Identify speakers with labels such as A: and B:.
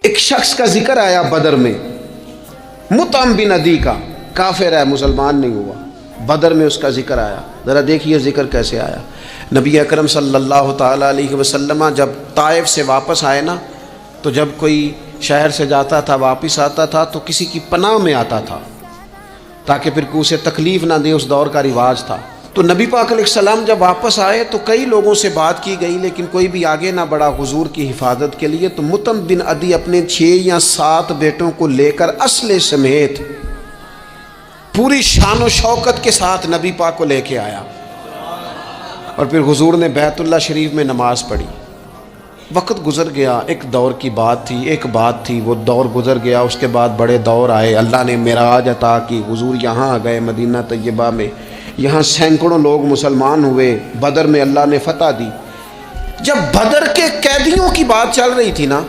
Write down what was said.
A: एक शख्स का जिक्र आया बदर में, मुतअम बिन अदी का, काफिर है, मुसलमान नहीं हुआ, बदर में उसका जिक्र आया। ज़रा देखिए जिक्र कैसे आया। नबी अकरम सल्लल्लाहु ताला अलैहि वसल्लम जब ताइफ से वापस आए ना, तो जब कोई शहर से जाता था वापस आता था तो किसी की पनाह में आता था ताकि फिर उसे तकलीफ़ ना दे, उस दौर का रिवाज था। तो नबी पाक अलैहिस्सलाम जब वापस आए तो कई लोगों से बात की गई, लेकिन कोई भी आगे ना बढ़ा हुजूर की हिफाजत के लिए। तो मुतअम बिन अदी अपने 6 या 7 बेटों को लेकर असले समेत पूरी शान व शौकत के साथ नबी पाक को लेके आया और फिर हुजूर ने बैतुल्लाह शरीफ में नमाज पढ़ी। वक्त गुजर गया, एक दौर की बात थी, एक बात थी, वो दौर गुजर गया। उसके बाद बड़े दौर आए, अल्लाह ने मेराज अता की, हुजूर यहाँ आ गए मदीना तैयबा में, यहाँ सैकड़ों लोग मुसलमान हुए, बदर में अल्लाह ने फतह दी। जब बदर के कैदियों की बात चल रही थी ना,